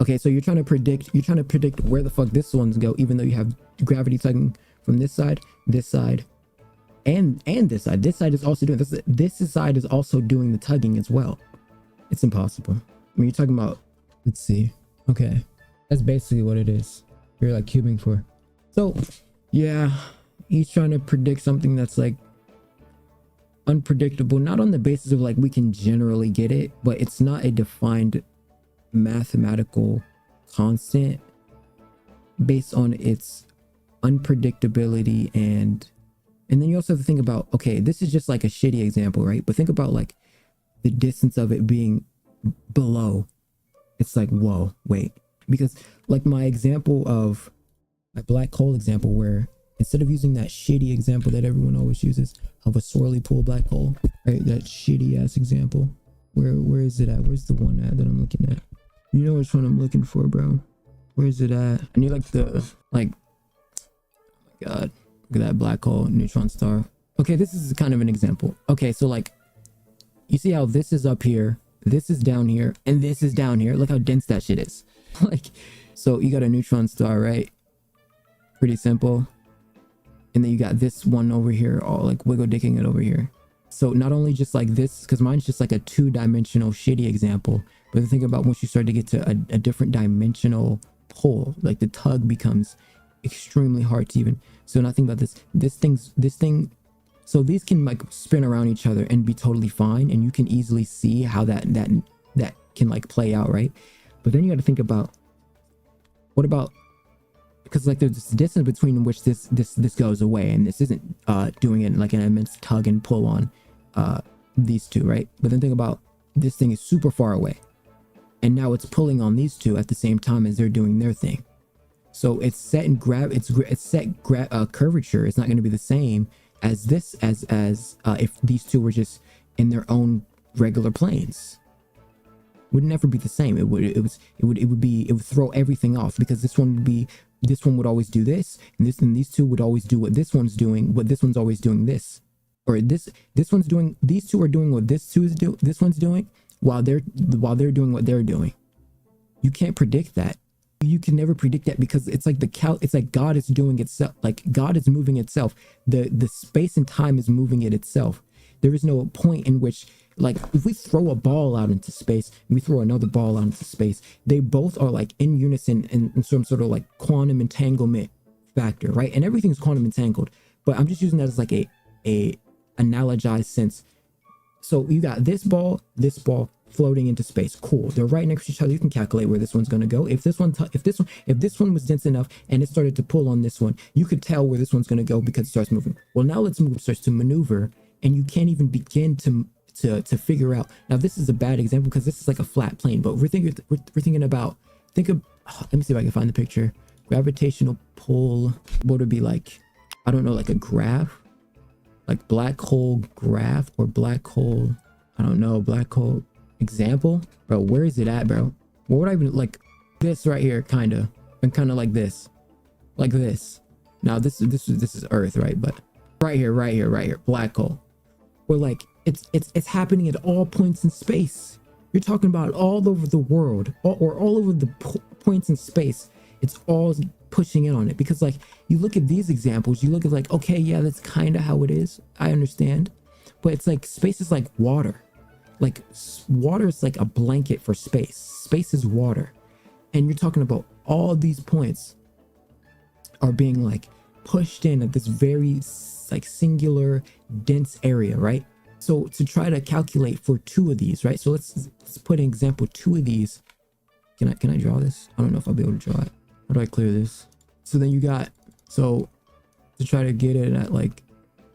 okay, so you're trying to predict where the fuck this one's go, even though you have gravity tugging from this side, and this side. This side is also doing this side is also doing the tugging as well. It's impossible. I mean, you're talking about, let's see. Okay. That's basically what it is. You're like cubing for. So yeah, he's trying to predict something that's like unpredictable, not on the basis of like we can generally get it, but it's not a defined mathematical constant based on its unpredictability. And then you also have to think about, okay, this is just like a shitty example, right? But think about like the distance of it being below. It's like, whoa, wait, because like my example of my black hole example, where instead of using that shitty example that everyone always uses of a swirly pool black hole, right? That shitty ass example, where is it at? Where's the one at that I'm looking at? You know which one I'm looking for, bro. Where's it at? I need like oh my god, look at that black hole neutron star. Okay, this is kind of an example. Okay, so like you see how this is up here, this is down here, and this is down here. Look how dense that shit is. Like, so you got a neutron star, right? Pretty simple. And then you got this one over here, all like wiggle dicking it over here. So not only just like this, because mine's just like a two-dimensional shitty example, but think about once you start to get to a different dimensional pull, like the tug becomes extremely hard to even. So now think about this thing. So these can like spin around each other and be totally fine, and you can easily see how that can like play out, right? But then you got to think about, what about, because like there's this distance between which this goes away, and this isn't doing it like an immense tug and pull on these two, right? But then think about, this thing is super far away, and now it's pulling on these two at the same time as they're doing their thing. So it's set in curvature. It's not going to be the same as this as if these two were just in their own regular planes. Would never be the same. It would throw everything off, because this one would always do this, and these two would always do what this one's doing, but this one's always doing this, or this one's doing, these two are doing what this one's doing while they're doing what they're doing. You can't predict that. You can never predict that, because it's like it's like God is doing itself, like God is moving itself. The space and time is moving it itself. There is no point in which, like, if we throw a ball out into space and we throw another ball out into space, they both are like in unison in some sort of like quantum entanglement factor, right? And everything's quantum entangled, but I'm just using that as like a analogized sense. So you got this ball floating into space. Cool. They're right next to each other. You can calculate where this one's going to go. If this one was dense enough and it started to pull on this one, you could tell where this one's going to go because it starts moving. Well, now let's move, starts to maneuver, and you can't even begin to figure out. Now, this is a bad example because this is like a flat plane, but we're thinking about, let me see if I can find the picture. Gravitational pull, what would it be like? I don't know, like a graph, like black hole graph or black hole, I don't know, black hole example. Bro, where is it at, bro? What would I even, like this right here, kind of, and kind of like this. Now this is Earth, right? But right here, black hole. Where like it's happening at all points in space. You're talking about all over the world, or all over the points in space. It's all pushing in on it, because like you look at these examples, you look at like, okay, yeah, that's kind of how it is. I understand, but it's like space is like water. Like water is like a blanket for space. Space is water, and you're talking about all these points are being like pushed in at this very like singular dense area, right? So to try to calculate for two of these, right? So let's put an example, two of these. Can I draw this? I don't know if I'll be able to draw it. How do I clear this? So then you got, so to try to get it at like,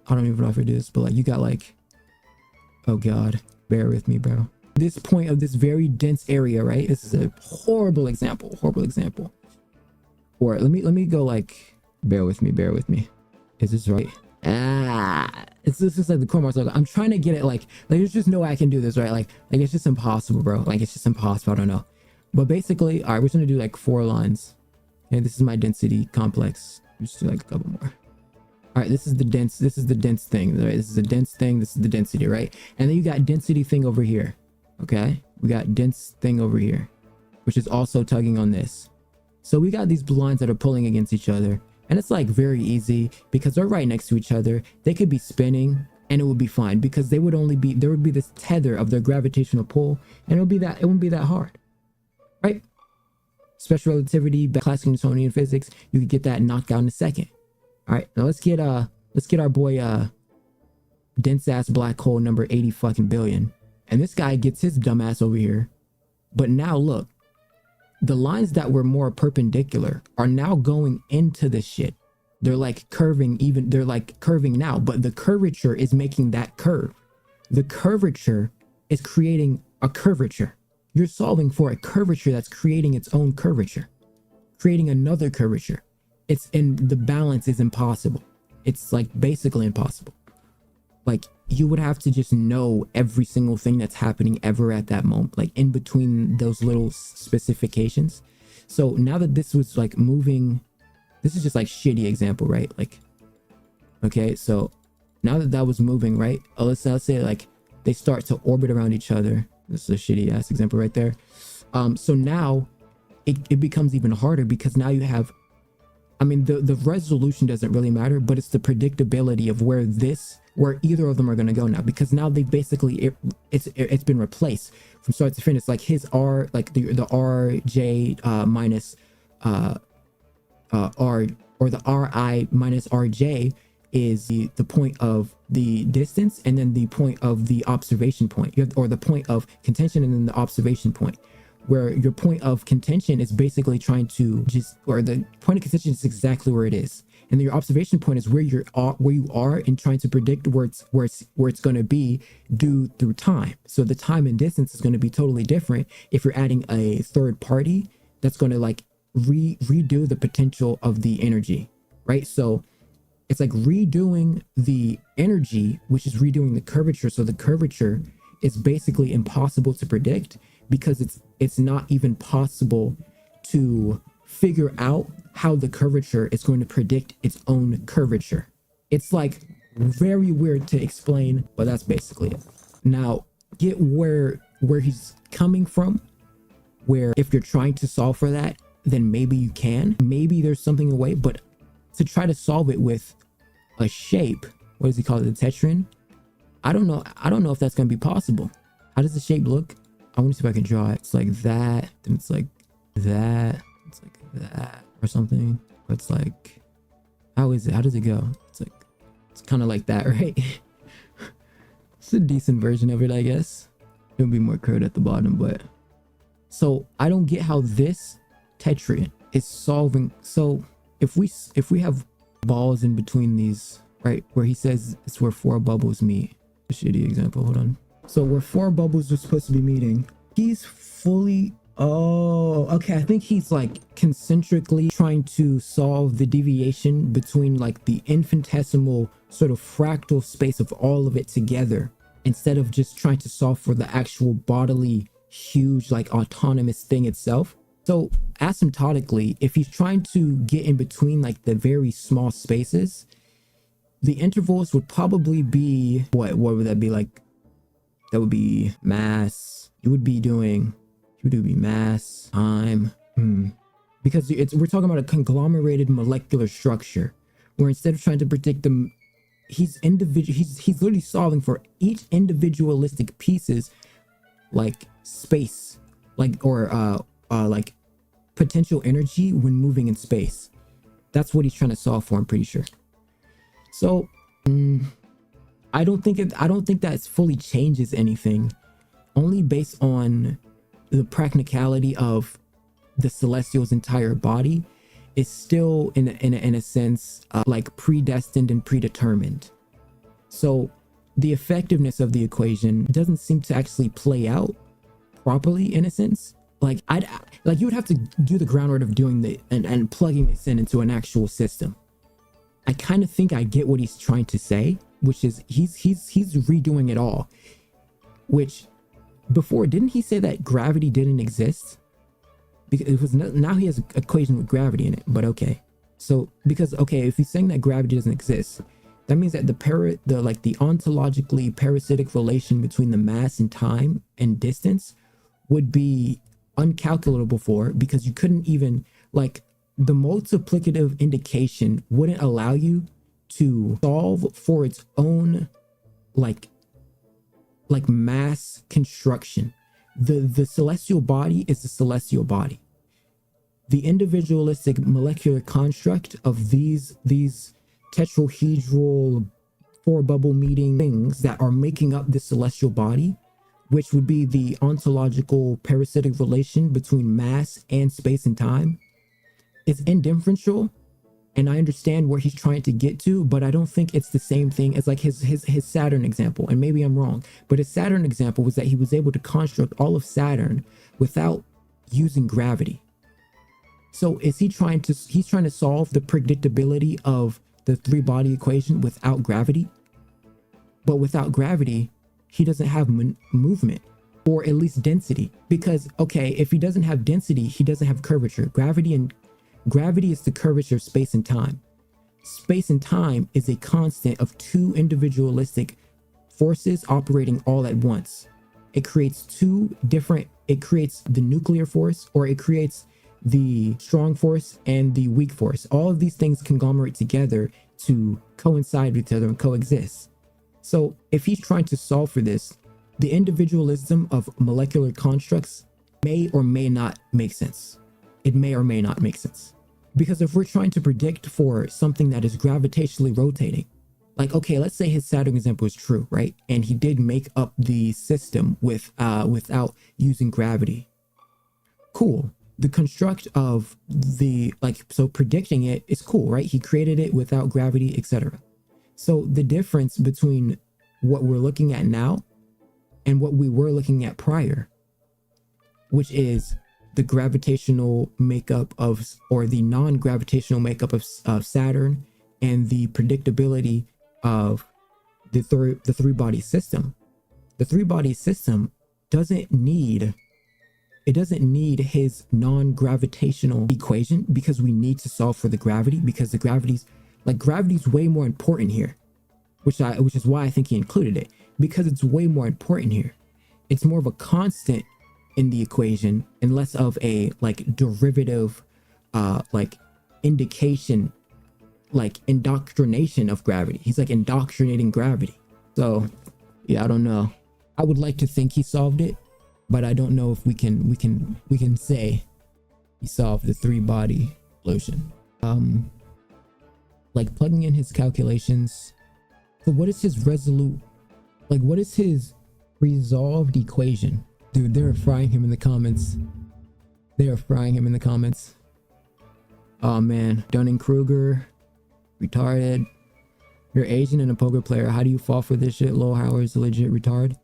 I don't even know if I do this, but like you got like, oh God, bear with me, bro. This point of this very dense area, right? This is a horrible example. Or let me go like, bear with me. Is this right? It's just like the corner marks. I'm trying to get it like there's just no way I can do this, right? Like it's just impossible, bro. Like it's just impossible. I don't know. But basically, all right, we're just gonna do like 4 lines. Okay, this is my density complex. Just do like a couple more. All right, this is the dense thing, right? This is a dense thing, this is the density, right? And then you got density thing over here. Okay, we got dense thing over here, which is also tugging on this. So we got these lines that are pulling against each other, and it's like very easy because they're right next to each other. They could be spinning and it would be fine because there would be this tether of their gravitational pull, and it wouldn't be that hard, right? Special relativity, classical Newtonian physics, you could get that knocked out in a second. All right, now let's get our boy dense ass black hole number 80 fucking billion, and this guy gets his dumb ass over here. But now look, the lines that were more perpendicular are now going into this shit. They're like curving, they're like curving now, but the curvature is making that curve. The curvature is creating a curvature. You're solving for a curvature that's creating its own curvature, creating another curvature. The balance is impossible. It's like basically impossible. Like you would have to just know every single thing that's happening ever at that moment, like in between those little specifications. So now that this was like moving, this is just like shitty example, right? Like, okay, so now that was moving, right? Let's say like they start to orbit around each other. This is a shitty ass example right there. So now it becomes even harder because now you have, I mean, the resolution doesn't really matter, but it's the predictability of where either of them are going to go now, because now they basically, it's been replaced from start to finish. Like his R, like the RJ minus R, or the RI minus RJ is the point of the distance, and then the point of the observation point, or the point of contention, and then the observation point, where your point of contention is basically trying to or the point of contention is exactly where it is, and then your observation point is where you are and trying to predict where it's going to be due through time. So the time and distance is going to be totally different if you're adding a third party that's going to like redo the potential of the energy, right? So it's like redoing the energy, which is redoing the curvature. So the curvature is basically impossible to predict because it's not even possible to figure out how the curvature is going to predict its own curvature. It's like very weird to explain, but that's basically it. Now, get where he's coming from, where if you're trying to solve for that, then maybe you can. Maybe there's something away, but to try to solve it with a shape, what does he call it, the tetrahedron? I don't know if that's gonna be possible. How does the shape look? I want to see if I can draw it. It's like that, then it's like that, it's like that, or something. It's like, how is it? How does it go? It's kind of like that, right? It's a decent version of it, I guess. There'll be more code at the bottom, but so I don't get how this tetrad is solving. So if we have balls in between these, right, where he says it's where four bubbles meet. A shitty example, hold on. So where four bubbles are supposed to be meeting, he's fully, oh, okay, I think he's like concentrically trying to solve the deviation between like the infinitesimal sort of fractal space of all of it together, instead of just trying to solve for the actual bodily huge like autonomous thing itself. So asymptotically, if he's trying to get in between like the very small spaces, the intervals would probably be what would that be? Like that would be mass. You would be mass, time, because we're talking about a conglomerated molecular structure where instead of trying to predict them, he's literally solving for each individualistic pieces like space, like or like potential energy when moving in space. That's what he's trying to solve for, I'm pretty sure. So I don't think that fully changes anything, only based on the practicality of the celestial's entire body is still in a sense like predestined and predetermined. So the effectiveness of the equation doesn't seem to actually play out properly in a sense. Like you would have to do the groundwork of doing the and plugging this into an actual system. I kind of think I get what he's trying to say, which is he's redoing it all. Which before, didn't he say that gravity didn't exist? Because it was now he has an equation with gravity in it. But okay, so because if he's saying that gravity doesn't exist, that means that the ontologically parasitic relation between the mass and time and distance would be uncalculable for, because you couldn't even like the multiplicative indication wouldn't allow you to solve for its own like mass construction. The celestial body is the celestial body. The individualistic molecular construct of these tetrahedral four bubble meeting things that are making up the celestial body, which would be the ontological parasitic relation between mass and space and time, is indifferential. And I understand where he's trying to get to, but I don't think it's the same thing as like his Saturn example. And maybe I'm wrong, but his Saturn example was that he was able to construct all of Saturn without using gravity. So is he's trying to solve the predictability of the three body equation without gravity? But without gravity, he doesn't have movement, or at least density, because if he doesn't have density, he doesn't have curvature. Gravity is the curvature of space and time. Space and time is a constant of two individualistic forces operating all at once. It creates it creates the nuclear force, or it creates the strong force and the weak force. All of these things conglomerate together to coincide with each other and coexist. So if he's trying to solve for this, the individualism of molecular constructs may or may not make sense. It may or may not make sense. Because if we're trying to predict for something that is gravitationally rotating, like, let's say his Saturn example is true, right? And he did make up the system without using gravity. Cool. The construct of so predicting it is cool, right? He created it without gravity, etc. So the difference between what we're looking at now and what we were looking at prior, which is the gravitational makeup or the non-gravitational makeup of Saturn, and the predictability of the three-body system. The three-body system doesn't need his non-gravitational equation, because we need to solve for the gravity, because the gravity's way more important here, which is why I think he included it, because it's way more important here. It's more of a constant in the equation and less of a derivative indication, indoctrination of gravity. He's indoctrinating gravity. So yeah, I don't know. I would like to think he solved it, but I don't know if we can say he solved the three body illusion. Plugging in his calculations. So what is his Resolved equation. Dude, they're frying him in the comments. They are frying him in the comments. Oh man, Dunning-Kruger, retarded. You're Asian and a poker player. How do you fall for this shit? Lol, Howard's a legit retard.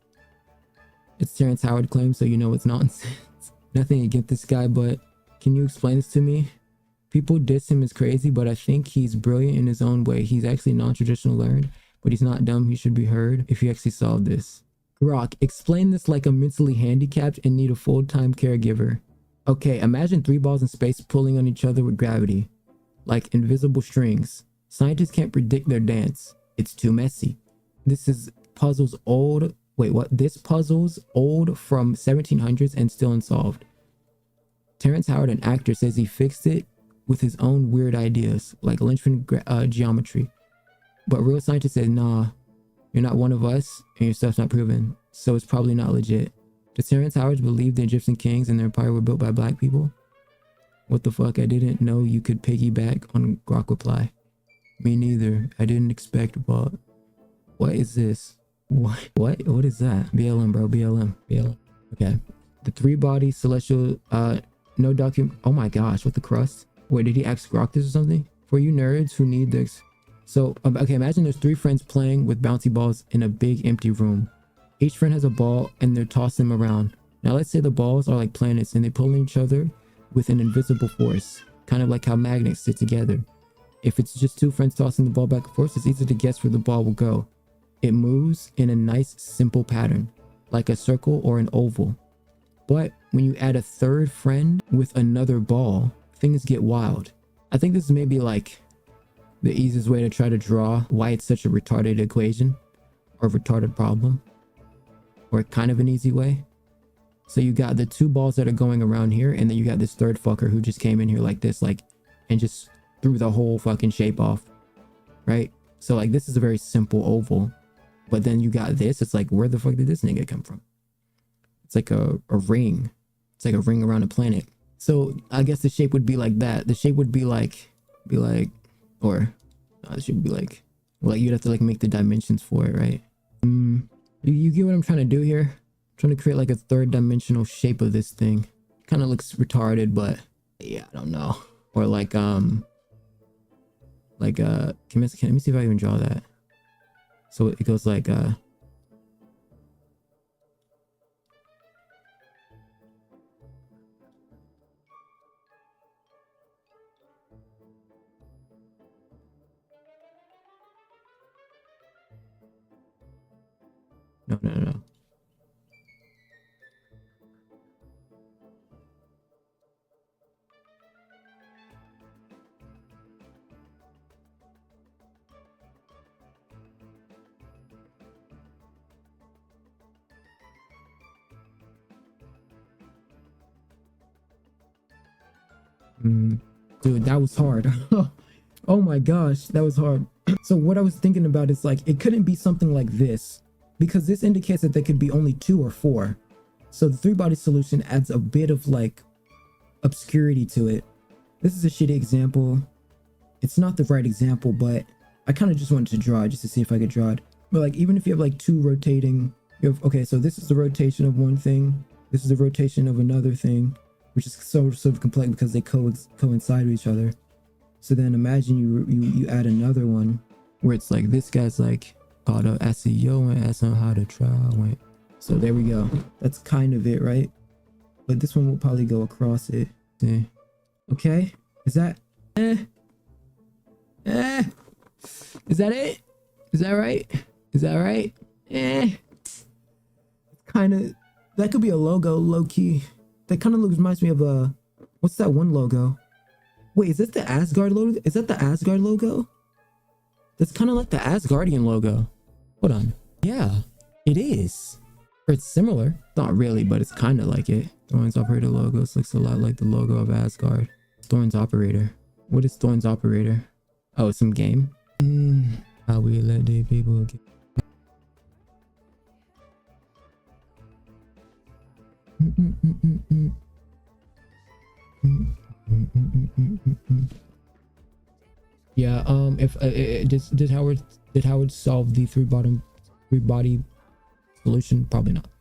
It's Terrence Howard claims, so you know it's nonsense. Nothing against this guy, but can you explain this to me? People diss him as crazy, but I think he's brilliant in his own way. He's actually non-traditional learned, but he's not dumb. He should be heard if he actually solved this. Grok, explain this like a mentally handicapped and need a full-time caregiver. Okay, imagine 3 balls in space pulling on each other with gravity, like invisible strings. Scientists can't predict their dance. It's too messy. This is puzzles old. Wait, what? This puzzle's old from 1700s and still unsolved. Terrence Howard, an actor, says he fixed it with his own weird ideas, like Lynchman geometry. But real scientists said, nah, you're not one of us, and your stuff's not proven, so it's probably not legit. Does Terrence Howard believe the Egyptian kings and their empire were built by black people? What the fuck? I didn't know you could piggyback on Grok reply. Me neither. I didn't expect, but what is this? What is that? BLM, bro. BLM. Okay. The 3-body celestial, no document. Oh my gosh, what the crust? Wait, did he ask Grok this or something? For you nerds who need this. So, okay, imagine there's 3 friends playing with bouncy balls in a big empty room. Each friend has a ball and they're tossing them around. Now let's say the balls are like planets and they pull each other with an invisible force, kind of like how magnets sit together. If it's just 2 friends tossing the ball back and forth, it's easy to guess where the ball will go. It moves in a nice simple pattern, like a circle or an oval. But when you add a 3rd friend with another ball, things get wild. I think this is maybe like the easiest way to try to draw why it's such a retarded equation or retarded problem, or kind of an easy way. So you got the 2 balls that are going around here, and then you got this 3rd fucker who just came in here like this, like, and just threw the whole fucking shape off, right? So like this is a very simple oval, but then you got this. It's like, where the fuck did this nigga come from? It's like a ring. It's like a ring around a planet. So I guess the shape would be like that. The shape would be like, or the shape would be like, well, you'd have to like make the dimensions for it, right? You get what I'm trying to do here? I'm trying to create like a 3rd dimensional shape of this thing. Kind of looks retarded, but yeah, I don't know. Or like, let me see if I even draw that. So it goes like, no. Dude, that was hard. Oh my gosh, that was hard. So what I was thinking about is like, it couldn't be something like this, because this indicates that there could be only 2 or 4. So the 3-body solution adds a bit of like obscurity to it. This is a shitty example. It's not the right example, but I kind of just wanted to draw it just to see if I could draw it. But like, even if you have like 2 rotating, okay, so this is the rotation of one thing. This is the rotation of another thing, which is sort of complex because they coincide with each other. So then imagine you add another one where it's like, this guy's like called a SEO and ask him how to try. So there we go. That's kind of it, right? But this one will probably go across it. Yeah. Okay. Is that is that it? Is that right? Is that right? Kind of, that could be a logo, low key. That kind of reminds me of what's that one logo? Wait, is this the Asgard logo? Is that the Asgard logo? That's kind of like the Asgardian logo. Hold on. Yeah, it is. Or it's similar. Not really, but it's kind of like it. Thorn's Operator logos looks a lot like the logo of Asgard. Thorn's Operator. What is Thorn's Operator? Oh, some game? How we let the people get... Yeah, if did Howard solve the three body solution? Probably not.